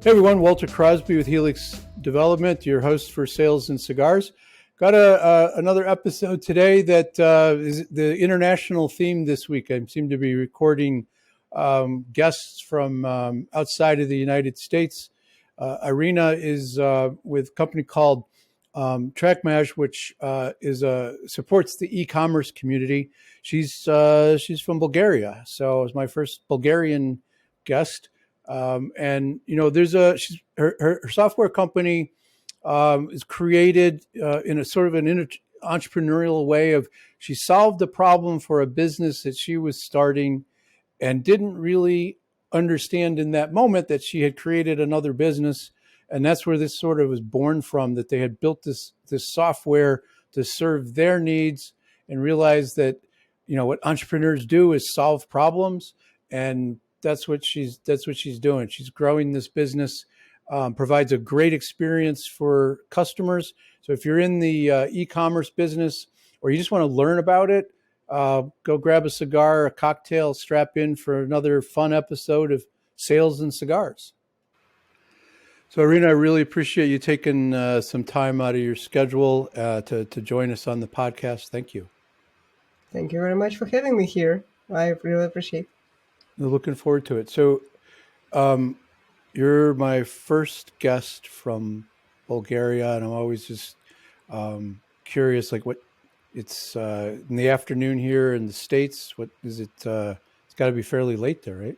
Hey everyone, Walter Crosby with Helix Development, your host for Sales and Cigars. Got another episode today that is the international theme this week. I seem to be recording guests from outside of the United States. Irina is with a company called Track Mage, which supports the ecommerce community. She's from Bulgaria, so it's my first Bulgarian guest. And you know, her software company is created in a sort of an entrepreneurial way. She solved the problem for a business that she was starting and didn't really understand in that moment that she had created another business. And that's where this sort of was born from, that they had built this software to serve their needs and realized that, you know, what entrepreneurs do is solve problems. And that's what she's doing. She's growing this business, provides a great experience for customers. So if you're in the e-commerce business or you just want to learn about it, go grab a cigar, a cocktail, strap in for another fun episode of Sales and Cigars. So Irina, I really appreciate you taking some time out of your schedule to join us on the podcast. Thank you. Thank you very much for having me here. I really appreciate it. Looking forward to it. So you're my first guest from Bulgaria, and I'm always just curious, like what it's in the afternoon here in the States. What is it? It's got to be fairly late there, right?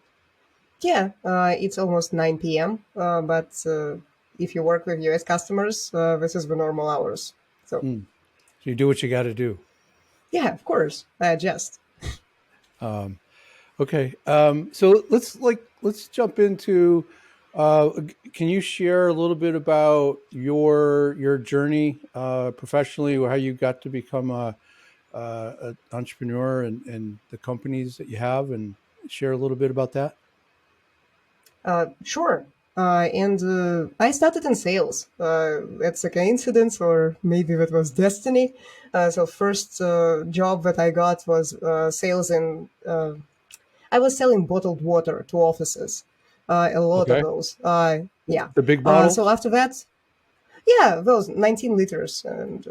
Yeah, it's almost 9 p.m., but if you work with US customers, this is the normal hours. So you do what you got to do. Yeah, of course. I adjust. Okay. So let's jump into, can you share a little bit about your journey professionally, or how you got to become an entrepreneur and the companies that you have, and share a little bit about that? Sure. And I started in sales. It's a coincidence, or maybe that was destiny. So first job that I got was sales in I was selling bottled water to offices, a lot of those. Yeah. The big bottles? So after that, yeah, those 19 liters. And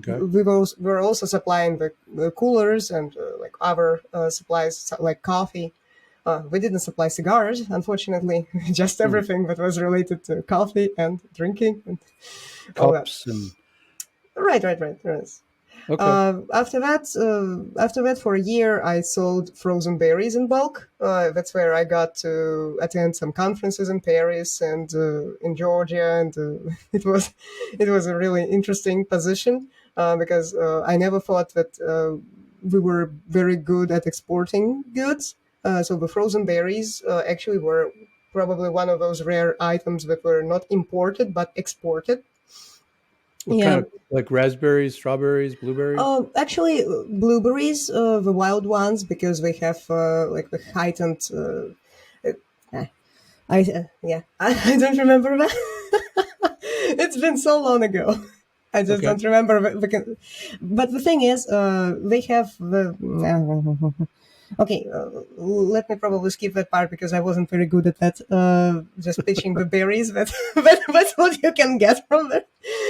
we were also supplying the coolers and like other supplies like coffee. We didn't supply cigars, unfortunately, just everything that was related to coffee and drinking. And cups and... Right. Okay. After that, for a year, I sold frozen berries in bulk. That's where I got to attend some conferences in Paris and in Georgia, and it was a really interesting position because I never thought that we were very good at exporting goods. So the frozen berries actually were probably one of those rare items that were not imported but exported. What kind of, like raspberries, strawberries, blueberries? Actually, blueberries, the wild ones, because they have like the heightened. I don't remember that. It's been so long ago. I just don't remember. But the thing is, they have the. Okay, let me probably skip that part because I wasn't very good at that. Just pitching the berries, that's what you can get from there.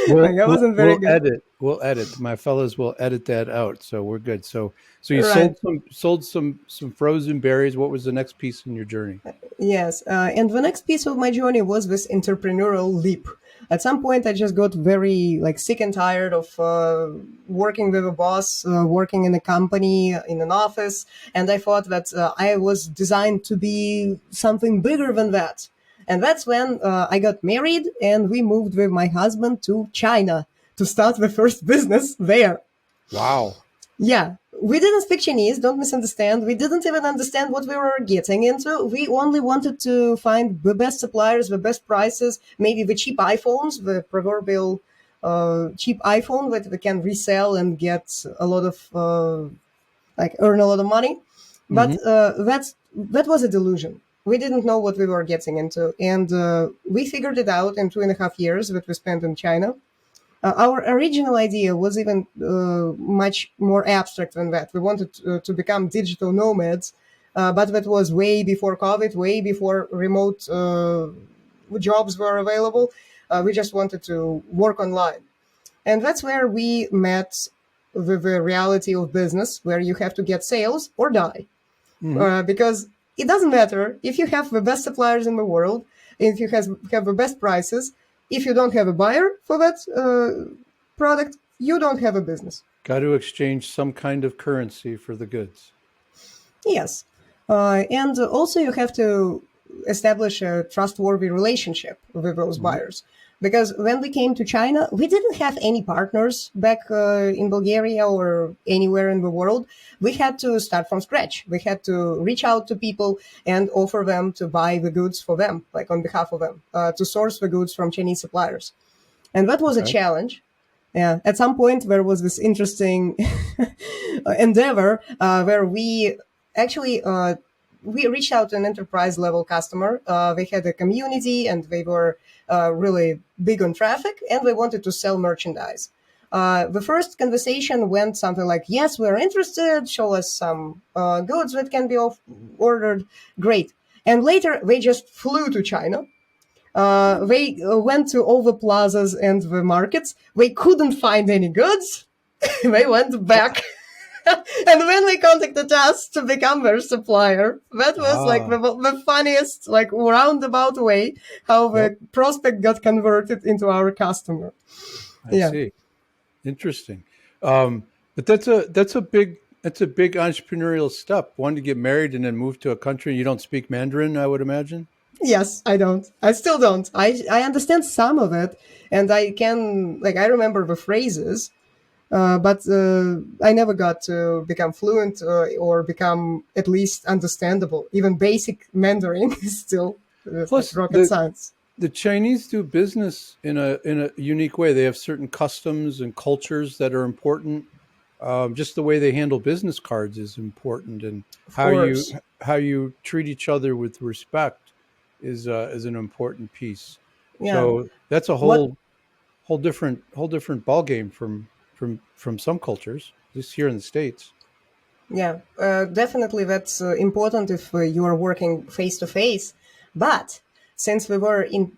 I wasn't very good. We'll edit. My fellows will edit that out, so we're good. So you sold some frozen berries. What was the next piece in your journey? Yes, and the next piece of my journey was this entrepreneurial leap. At some point, I just got very sick and tired of working with a boss, working in a company, in an office. And I thought that I was designed to be something bigger than that. And that's when I got married and we moved with my husband to China to start the first business there. Wow. Yeah. We didn't speak Chinese, don't misunderstand. We didn't even understand what we were getting into. We only wanted to find the best suppliers, the best prices, maybe the cheap iPhones, the proverbial cheap iPhone that we can resell and get a lot of, earn a lot of money. But that was a delusion. We didn't know what we were getting into. And we figured it out in 2.5 years that we spent in China. Our original idea was even much more abstract than that. We wanted to become digital nomads, but that was way before COVID, way before remote jobs were available. We just wanted to work online. And that's where we met the reality of business, where you have to get sales or die. Because it doesn't matter if you have the best suppliers in the world, if you have the best prices, if you don't have a buyer for that product, you don't have a business. Got to exchange some kind of currency for the goods. Yes. And also you have to establish a trustworthy relationship with those buyers. Because when we came to China, we didn't have any partners back in Bulgaria or anywhere in the world. We had to start from scratch. We had to reach out to people and offer them to buy the goods for them, like on behalf of them, to source the goods from Chinese suppliers. And that was a challenge. Yeah, at some point there was this interesting endeavor where we actually we reached out to an enterprise level customer. They had a community and they were really big on traffic, and they wanted to sell merchandise. The first conversation went something like, yes, we're interested, show us some goods that can be ordered. Great. And later they just flew to China. They went to all the plazas and the markets. They couldn't find any goods. They went back. And when they contacted us to become their supplier, that was like the funniest, like roundabout way how the prospect got converted into our customer. I see. Interesting. But that's a big entrepreneurial step. One, to get married and then move to a country you don't speak Mandarin, I would imagine. Yes, I don't. I still don't. I understand some of it, and I can, like, I remember the phrases. But I never got to become fluent or become at least understandable. Even basic Mandarin is still Plus, rocket science. The Chinese do business in a unique way. They have certain customs and cultures that are important. Just the way they handle business cards is important, and how you treat each other with respect is an important piece. Yeah. So that's a whole different ball game from some cultures, at least here in the States. Yeah, definitely that's important if you are working face to face. But since we were in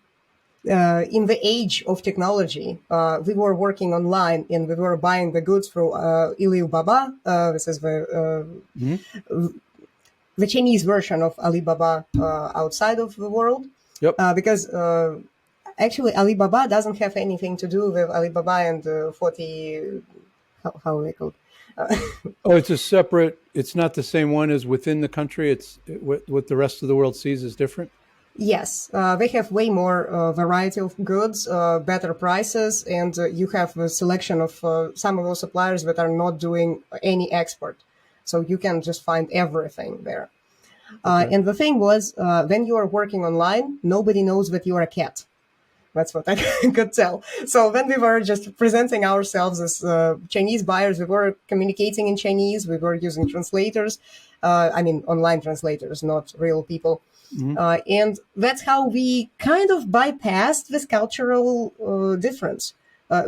the age of technology, we were working online and we were buying the goods through Alibaba. This is the Chinese version of Alibaba outside of the world. Yep. Because actually, Alibaba doesn't have anything to do with Alibaba and 40, how are they called? It's a separate, it's not the same one as within the country. What the rest of the world sees is different? Yes. They have way more variety of goods, better prices, and you have a selection of some of those suppliers that are not doing any export. So you can just find everything there. And the thing was, when you are working online, nobody knows that you are a cat. That's what I could tell. So when we were just presenting ourselves as Chinese buyers, we were communicating in Chinese. We were using translators. Online translators, not real people. And that's how we kind of bypassed this cultural difference.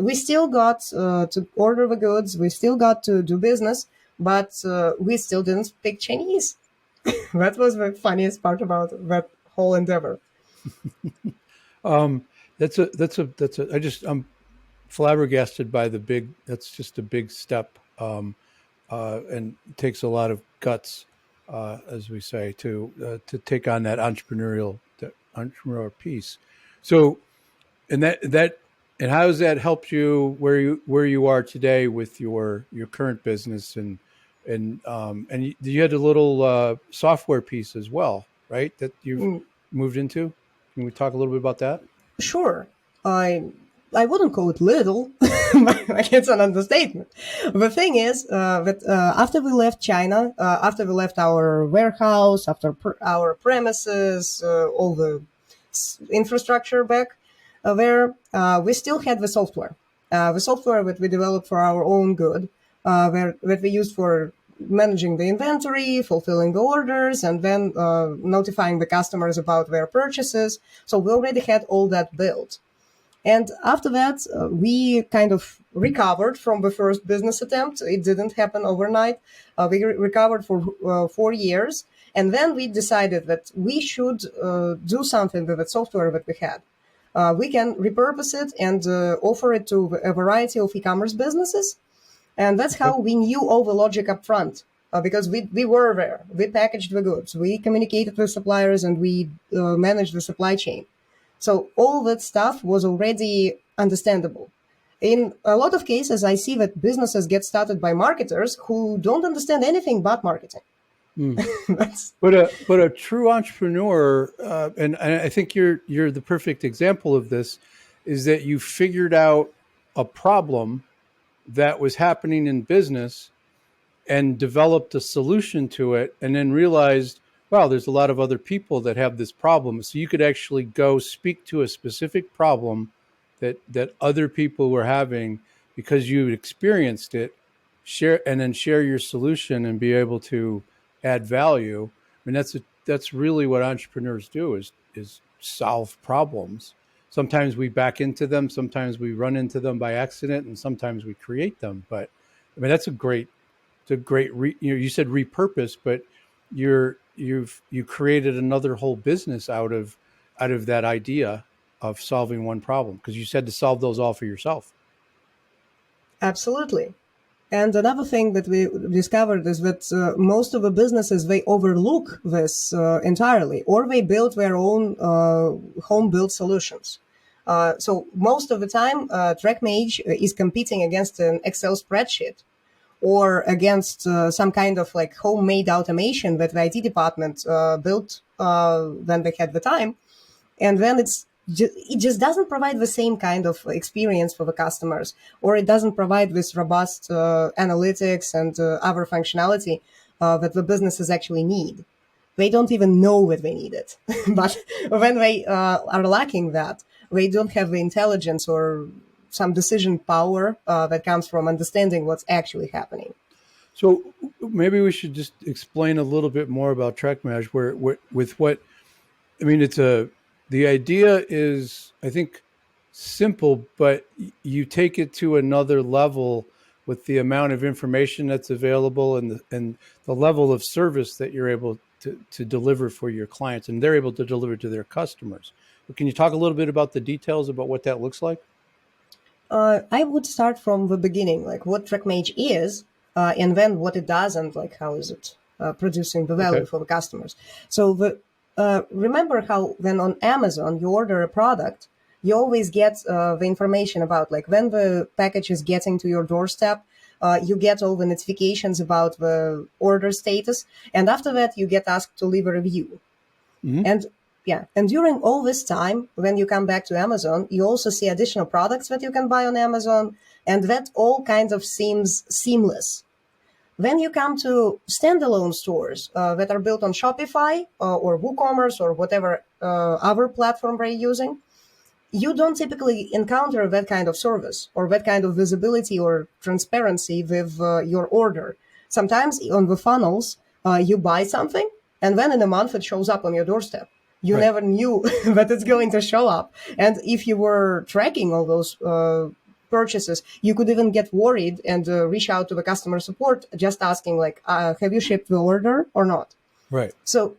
We still got to order the goods. We still got to do business, but we still didn't speak Chinese. That was the funniest part about that whole endeavor. I'm flabbergasted by that's just a big step, and it takes a lot of guts, as we say, to take on that entrepreneurial piece. So, and how has that helped you where you are today with your current business and you had a little software piece as well, right? That you've moved into. Can we talk a little bit about that? Sure. I wouldn't call it little, but it's an understatement. The thing is that after we left China, after we left our warehouse, after our premises, all the infrastructure back there, we still had the software. The software that we developed for our own good, that we used for managing the inventory, fulfilling the orders, and then notifying the customers about their purchases. So we already had all that built. And after that, we kind of recovered from the first business attempt. It didn't happen overnight. We recovered for 4 years. And then we decided that we should do something with the software that we had. We can repurpose it and offer it to a variety of e-commerce businesses. And that's how we knew all the logic up front, because we were there. We packaged the goods, we communicated with suppliers, and we managed the supply chain. So all that stuff was already understandable. In a lot of cases, I see that businesses get started by marketers who don't understand anything but marketing. But a true entrepreneur, and I think you're the perfect example of this, is that you figured out a problem that was happening in business and developed a solution to it, and then realized, wow, there's a lot of other people that have this problem. So you could actually go speak to a specific problem that other people were having because you experienced it, share your solution and be able to add value. I mean, that's really what entrepreneurs do is solve problems. Sometimes we back into them, sometimes we run into them by accident, and sometimes we create them. But I mean, you said repurpose, but you created another whole business out of that idea of solving one problem, because you said to solve those all for yourself. Absolutely. And another thing that we discovered is that most of the businesses, they overlook this entirely, or they build their own home-built solutions. So most of the time, Track Mage is competing against an Excel spreadsheet or against some kind of like homemade automation that the IT department built when they had the time. And then it just doesn't provide the same kind of experience for the customers, or it doesn't provide this robust analytics and other functionality that the businesses actually need. They don't even know that they need it. But when they are lacking that, they don't have the intelligence or some decision power that comes from understanding what's actually happening. So maybe we should just explain a little bit more about Track Mage, the idea is, I think, simple, but you take it to another level with the amount of information that's available and the level of service that you're able to deliver for your clients, and they're able to deliver to their customers. But can you talk a little bit about the details about what that looks like? I would start from the beginning, like what Track Mage is, and then what it does, and like how is it producing the value for the customers. So remember how when on Amazon you order a product, you always get the information about like when the package is getting to your doorstep. You get all the notifications about the order status, and after that you get asked to leave a review. And during all this time, when you come back to Amazon, you also see additional products that you can buy on Amazon, and that all kind of seems seamless. When you come to standalone stores that are built on Shopify or WooCommerce or whatever other platform they're using, you don't typically encounter that kind of service or that kind of visibility or transparency with your order. Sometimes on the funnels, you buy something, and then in a month it shows up on your doorstep. You never knew that it's going to show up. And if you were tracking all those purchases, you could even get worried and reach out to the customer support, just asking like, have you shipped the order or not? Right. So,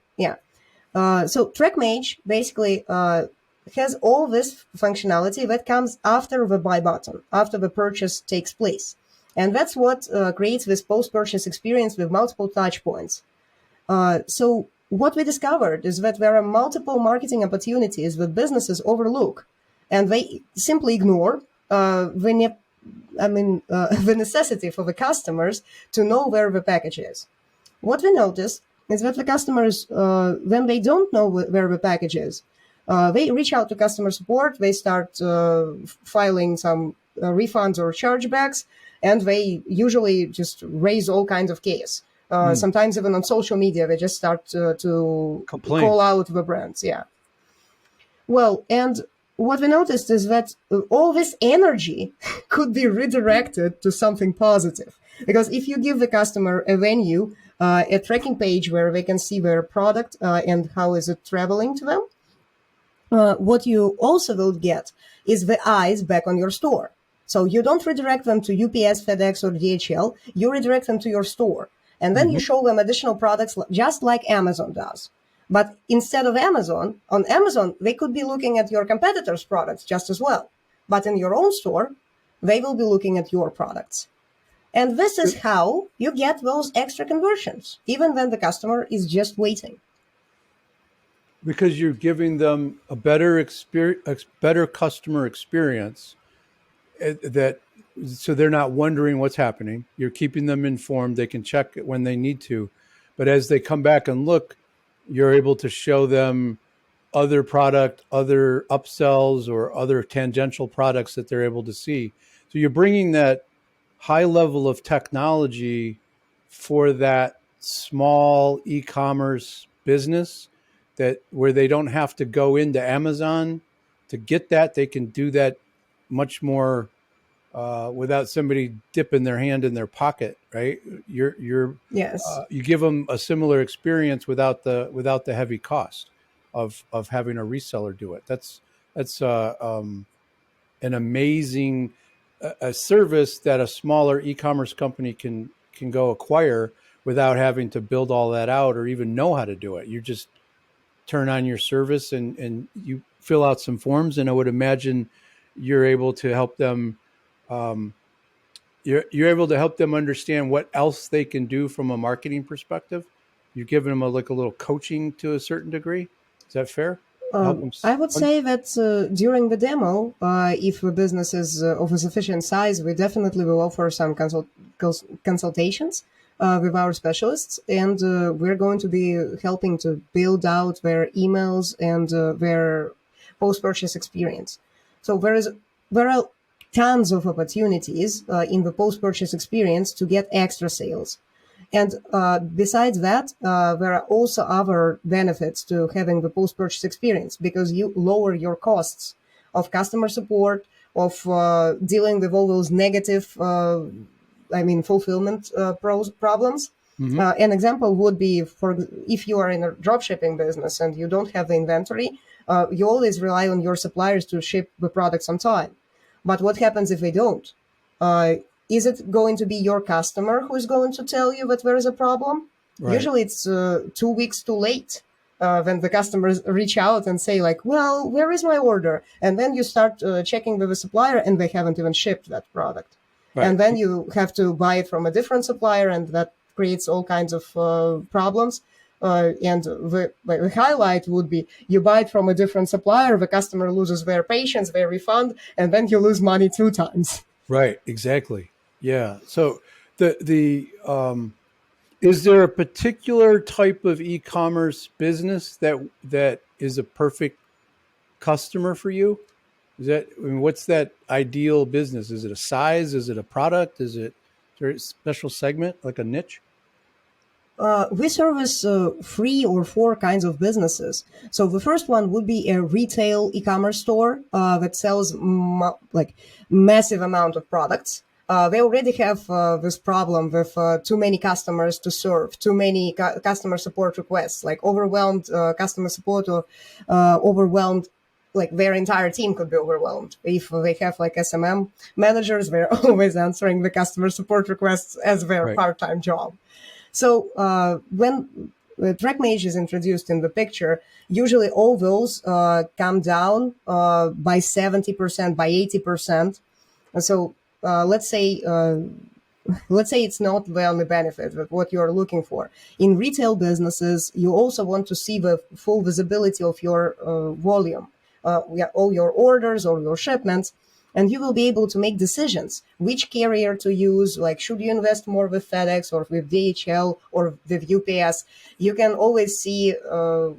so Track Mage basically has all this functionality that comes after the buy button, after the purchase takes place. And that's what creates this post-purchase experience with multiple touch points. So what we discovered is that there are multiple marketing opportunities that businesses overlook, and they simply ignore the necessity for the customers to know where the package is. What we noticed is that the customers, when they don't know where the package is, they reach out to customer support, they start filing some refunds or chargebacks, and they usually just raise all kinds of chaos. Sometimes even on social media, they just start to call out the brands. Yeah. Well, and what we noticed is that all this energy could be redirected to something positive. Because if you give the customer a venue, a tracking page where they can see their product and how is it traveling to them, what you also will get is the eyes back on your store. So you don't redirect them to UPS, FedEx, or DHL. You redirect them to your store. And then you show them additional products just like Amazon does. But instead of Amazon, on Amazon, they could be looking at your competitors' products just as well. But in your own store, they will be looking at your products. And this is how you get those extra conversions, even when the customer is just waiting. Because you're giving them a better better customer experience, that so they're not wondering what's happening. You're keeping them informed. They can check it when they need to. But as they come back and look, you're able to show them other product, other upsells, or other tangential products that they're able to see. So you're bringing that high level of technology for that small e-commerce business, that where they don't have to go into Amazon to get that. They can do that much more without somebody dipping their hand in their pocket, right? Yes. You give them a similar experience without the heavy cost of having a reseller do it. That's an amazing a service that a smaller e-commerce company can go acquire without having to build all that out or even know how to do it. You just turn on your service and you fill out some forms, and I would imagine you're able to help them. You're able to help them understand what else they can do from a marketing perspective. You're giving them a little coaching to a certain degree. Is that fair? I would say that during the demo, if the business is of a sufficient size, we definitely will offer some consultations with our specialists, and we're going to be helping to build out their emails and their post-purchase experience. So there are tons of opportunities in the post-purchase experience to get extra sales. And besides that, there are also other benefits to having the post-purchase experience, because you lower your costs of customer support, of dealing with all those negative, fulfillment problems. Mm-hmm. An example would be if you are in a dropshipping business and you don't have the inventory, you always rely on your suppliers to ship the products on time. But what happens if they don't? Is it going to be your customer who is going to tell you that there is a problem? Right. Usually it's 2 weeks too late when the customers reach out and say like, well, where is my order? And then you start checking with the supplier and they haven't even shipped that product. Right. And then you have to buy it from a different supplier, and that creates all kinds of problems. And the highlight would be you buy it from a different supplier, the customer loses their patience, their refund, and then you lose money 2 times. Right, exactly. Yeah. So is there a particular type of e-commerce business that is a perfect customer for you? What's that ideal business? Is it a size? Is it a product? Is there a special segment, like a niche? We service 3 or 4 kinds of businesses. So the first one would be a retail e-commerce store that sells massive amount of products. They already have this problem with too many customers to serve, too many customer support requests, like overwhelmed customer support, or overwhelmed, like their entire team could be overwhelmed. If they have like SMM managers, they're always answering the customer support requests as their part-time job. So when Track Mage is introduced in the picture, usually all those come down by 70%, by 80%. And so let's say it's not the only benefit of what you're looking for. In retail businesses, you also want to see the full visibility of your volume, all your orders, all your shipments. And you will be able to make decisions which carrier to use, like should you invest more with FedEx or with DHL or with UPS. You can always see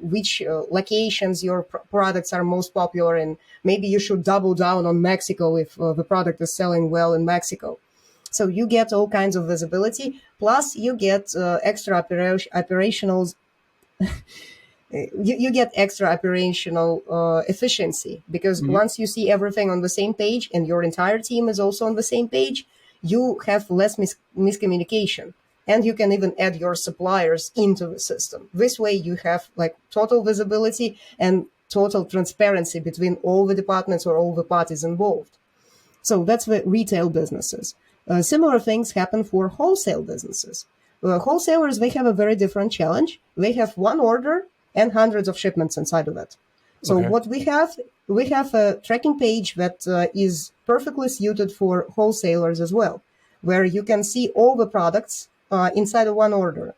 which locations your products are most popular in. Maybe you should double down on Mexico if the product is selling well in Mexico. So you get all kinds of visibility, plus you get extra operational you get extra operational efficiency, because once you see everything on the same page and your entire team is also on the same page, you have less miscommunication, and you can even add your suppliers into the system. This way you have like total visibility and total transparency between all the departments or all the parties involved. So that's the retail businesses. Similar things happen for wholesale businesses. Wholesalers, they have a very different challenge. They have one order and hundreds of shipments inside of it. So Okay. what we have a tracking page that is perfectly suited for wholesalers as well, where you can see all the products inside of one order.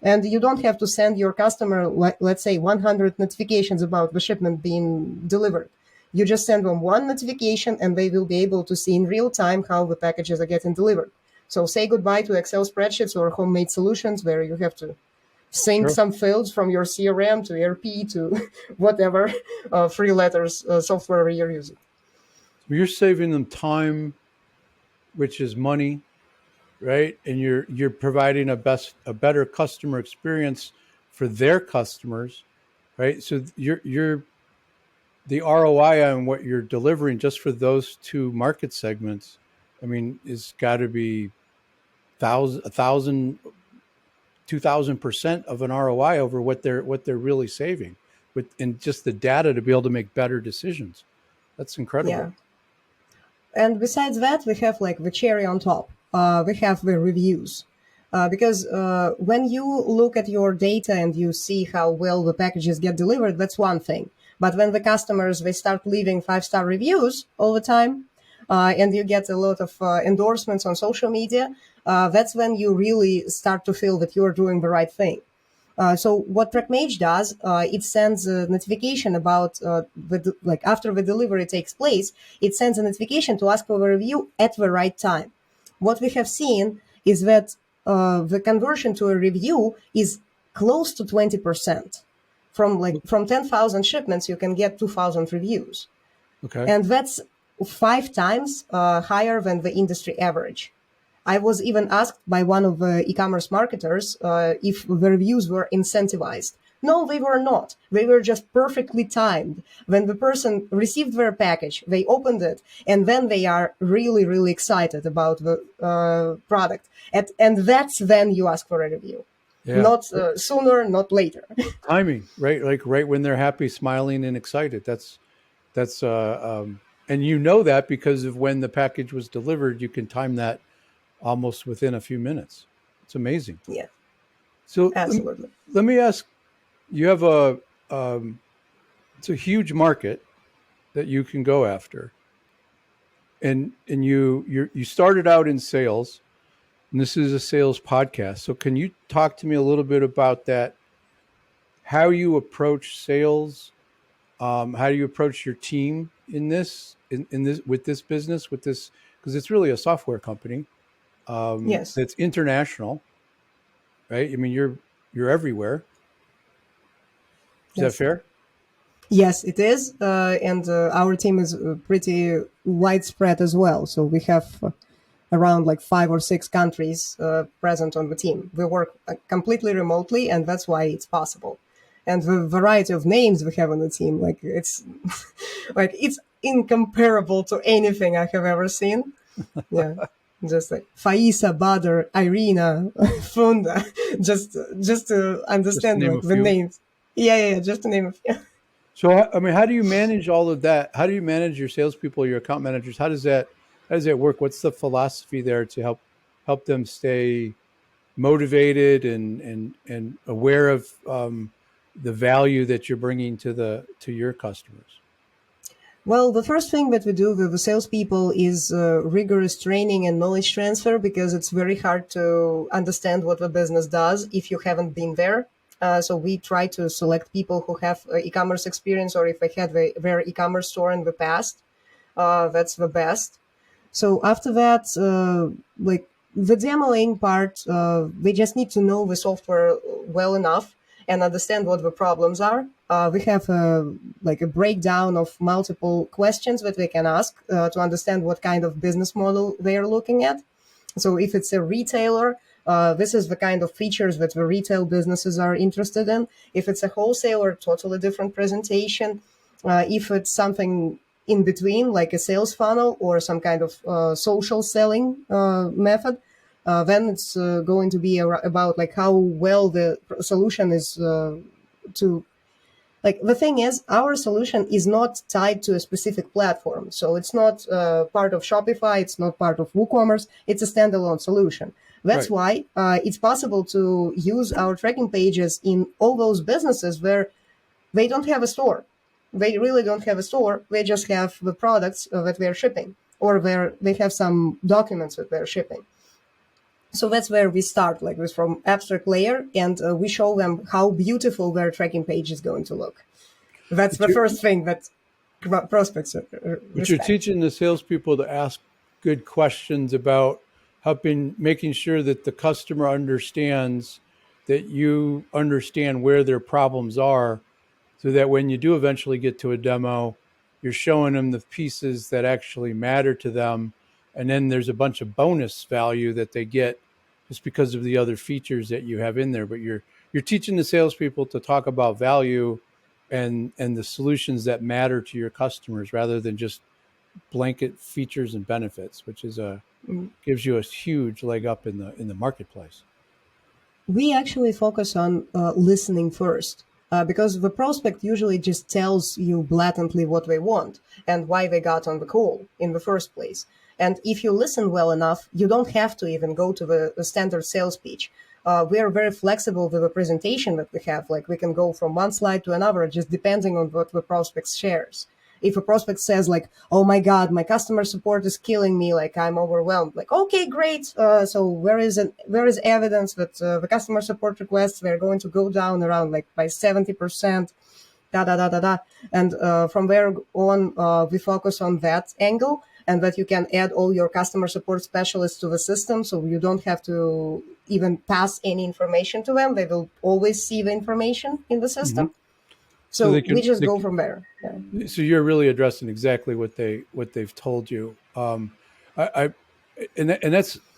And you don't have to send your customer, let's say, 100 notifications about the shipment being delivered. You just send them one notification and they will be able to see in real time how the packages are getting delivered. So say goodbye to Excel spreadsheets or homemade solutions where you have to sync Sure. some fields from your CRM to ERP to whatever free letters software you're using. You're saving them time, which is money, right? And you're providing a better customer experience for their customers, right? So you're the ROI on what you're delivering just for those two market segments, I mean, is got to be 2,000% of an ROI over what they're really saving with, and just the data to be able to make better decisions. That's incredible. Yeah. And besides that, we have like the cherry on top. We have the reviews. Because when you look at your data and you see how well the packages get delivered, that's one thing. But when the customers, they start leaving 5-star reviews all the time, and you get a lot of endorsements on social media, that's when you really start to feel that you're doing the right thing. So what Track Mage does, it sends a notification about after the delivery takes place, it sends a notification to ask for a review at the right time. What we have seen is that the conversion to a review is close to 20%. From 10,000 shipments, you can get 2,000 reviews. Okay. And that's 5 times higher than the industry average. I was even asked by one of the e-commerce marketers if the reviews were incentivized. No, they were not. They were just perfectly timed. When the person received their package, they opened it, and then they are really, really excited about the product. And that's when you ask for a review. Yeah. Not sooner, not later. Timing, right? Like right when they're happy, smiling, and excited. That's and you know that because of when the package was delivered, you can time that almost within a few minutes. It's amazing. Yeah, So absolutely. let me ask, you have it's a huge market that you can go after. And you started out in sales, and this is a sales podcast. So can you talk to me a little bit about that? How you approach sales, how do you approach your team in this with this business, because it's really a software company. Yes. That's international, right? I mean, you're everywhere. Is that fair? Yes, it is. And our team is pretty widespread as well. So we have around like 5 or 6 countries present on the team. We work completely remotely, and that's why it's possible. And the variety of names we have on the team, like it's it's incomparable to anything I have ever seen. Yeah. Just like Faisa, Badr, Irina, Funda, just to understand like the names. Yeah, just to name a few. So, I mean, how do you manage all of that? How do you manage your salespeople, your account managers? How does that work? What's the philosophy there to help them stay motivated and aware of the value that you're bringing to your customers? Well, the first thing that we do with the salespeople is rigorous training and knowledge transfer, because it's very hard to understand what the business does if you haven't been there. So we try to select people who have e-commerce experience, or if they had their e-commerce store in the past. That's the best. So after that, like the demoing part, we just need to know the software well enough and understand what the problems are. We have a breakdown of multiple questions that we can ask to understand what kind of business model they are looking at. So if it's a retailer, this is the kind of features that the retail businesses are interested in. If it's a wholesaler, totally different presentation. If it's something in between, like a sales funnel or some kind of social selling method, then it's going to be about like how well the solution is to. Like the thing is, our solution is not tied to a specific platform. So it's not part of Shopify. It's not part of WooCommerce. It's a standalone solution. That's Right. why it's possible to use our tracking pages in all those businesses where they don't have a store. They really don't have a store. They just have the products that they're shipping, or where they have some documents that they're shipping. So that's where we start, like with from abstract layer, and we show them how beautiful their tracking page is going to look. That's But the you're, first thing that prospects but you're respect. teaching the salespeople to ask good questions about making sure that the customer understands that you understand where their problems are, so that when you do eventually get to a demo, you're showing them the pieces that actually matter to them. And then there's a bunch of bonus value that they get just because of the other features that you have in there. But you're teaching the salespeople to talk about value and the solutions that matter to your customers rather than just blanket features and benefits, which is a gives you a huge leg up in the marketplace. We actually focus on listening first, because the prospect usually just tells you blatantly what they want and why they got on the call in the first place. And if you listen well enough, you don't have to even go to the standard sales pitch. We are very flexible with the presentation that we have. Like we can go from one slide to another, just depending on what the prospect shares. If a prospect says like, oh my god, my customer support is killing me, like I'm overwhelmed, like okay, great, so where is evidence that the customer support requests they're going to go down around like by 70%, da da da da da. And from there on, we focus on that angle, and that you can add all your customer support specialists to the system, so you don't have to even pass any information to them. They will always see the information in the Mm-hmm. system. So So we just go from there. Yeah. so you're really addressing exactly what they've told you. I and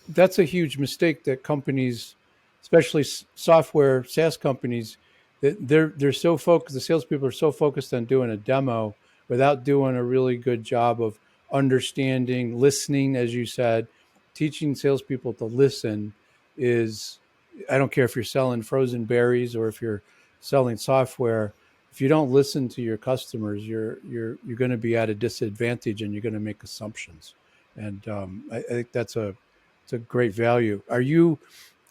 that's a huge mistake that companies, especially software SaaS companies, that they're so focused. The salespeople are so focused on doing a demo without doing a really good job of understanding, listening, as you said. Teaching salespeople to listen is, I don't care if you're selling frozen berries or if you're selling software. If you don't listen to your customers, you're going to be at a disadvantage, and you're going to make assumptions. And I think it's a great value. Are you,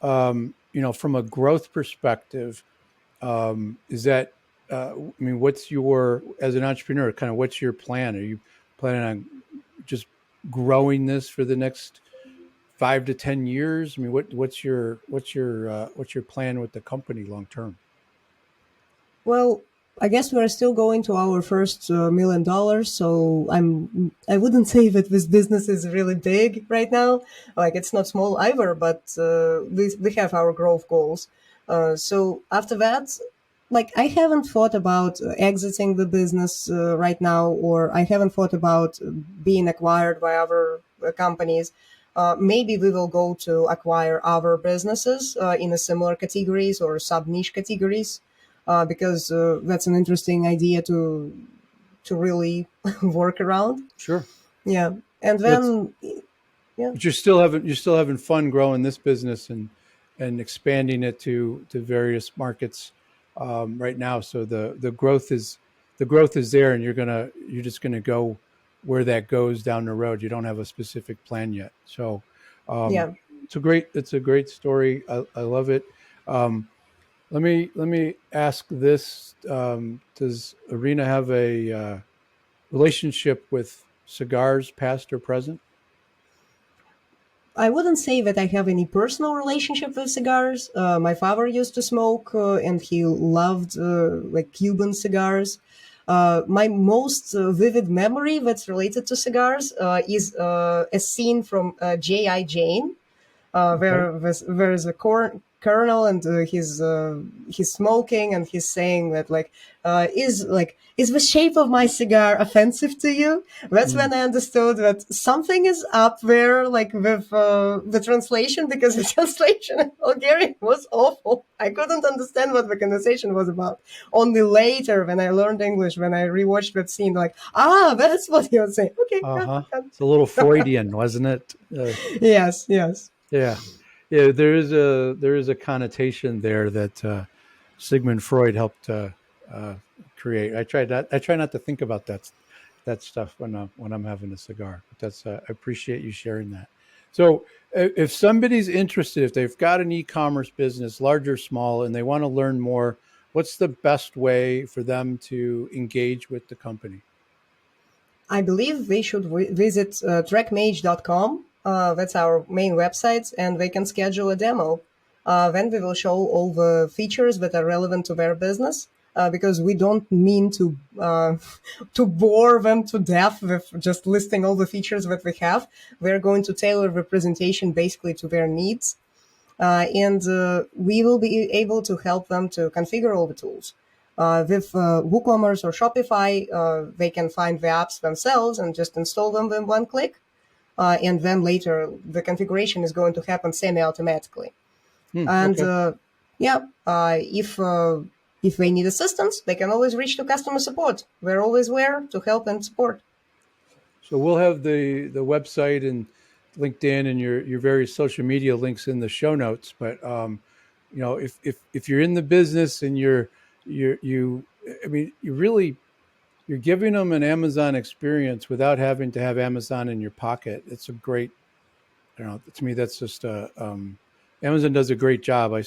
from a growth perspective, is that, I mean, what's your, as an entrepreneur, kind of what's your plan? Are you planning on just growing this for the next 5 to 10 years? I mean, what's your plan with the company long term? Well, I guess we're still going to our first $1 million. So I wouldn't say that this business is really big right now. Like it's not small either, but we have our growth goals. So after that, like I haven't thought about exiting the business right now, or I haven't thought about being acquired by other companies. Maybe we will go to acquire other businesses in a similar categories or sub niche categories, because that's an interesting idea to really work around. Sure. Yeah, and That's then yeah, But you're still having fun growing this business and expanding it to various markets right now. So the growth is there, and you're just gonna go where that goes down the road. You don't have a specific plan yet. So um, yeah. it's a great story. I love it. Um, let me ask this: does Irina have a relationship with cigars, past or present? I wouldn't say that I have any personal relationship with cigars. My father used to smoke, and he loved like Cuban cigars. My most vivid memory that's related to cigars is a scene from J.I. Jane, Okay. there is a colonel, and he's smoking, and he's saying that like is the shape of my cigar offensive to you? That's Mm. when I understood that something is up there, like with the translation, because the translation in Bulgarian was awful. I couldn't understand what the conversation was about. Only later, when I learned English, when I rewatched that scene, like that's what he was saying. Okay, Uh-huh. It's a little Freudian, wasn't it? yes, yes. Yeah. Yeah, there is a connotation there that Sigmund Freud helped uh, create. I try not to think about that stuff when I'm having a cigar. But that's I appreciate you sharing that. So if somebody's interested, if they've got an e-commerce business, large or small, and they want to learn more, what's the best way for them to engage with the company? I believe they should visit trackmage.com. That's our main website, and they can schedule a demo. Then we will show all the features that are relevant to their business. Because we don't mean to to bore them to death with just listing all the features that we have. We're going to tailor the presentation basically to their needs, and we will be able to help them to configure all the tools. With WooCommerce or Shopify, they can find the apps themselves and just install them in one click. And then later, the configuration is going to happen semi-automatically. And Okay. if they need assistance, they can always reach to customer support. We're always there to help and support. So we'll have the website and LinkedIn and your various social media links in the show notes. But if you're in the business and you, I mean, you're giving them an Amazon experience without having to have Amazon in your pocket. It's a great, I don't know, to me that's just Amazon does a great job. I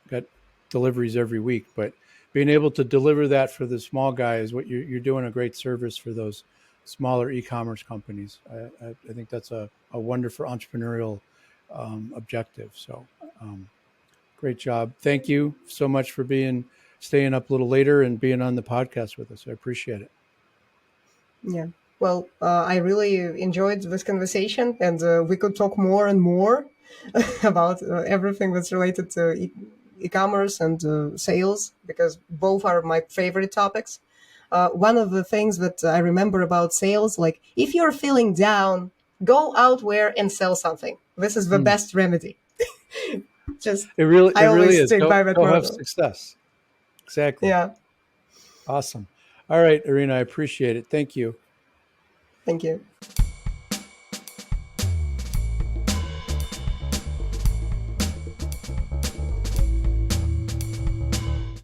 got deliveries every week, but being able to deliver that for the small guy is what you're doing a great service for those smaller e-commerce companies. I think that's a wonderful entrepreneurial objective. So great job. Thank you so much for staying up a little later and being on the podcast with us. I appreciate it. Yeah. Well, I really enjoyed this conversation, and we could talk more and more about everything that's related to e-commerce and sales, because both are my favorite topics. One of the things that I remember about sales, like if you're feeling down, go out there and sell something. This is the Hmm. best remedy. Just, It I really always is. stick by that Go have motto. success. Exactly. Yeah. Awesome. All right, Irina, I appreciate it. Thank you. Thank you.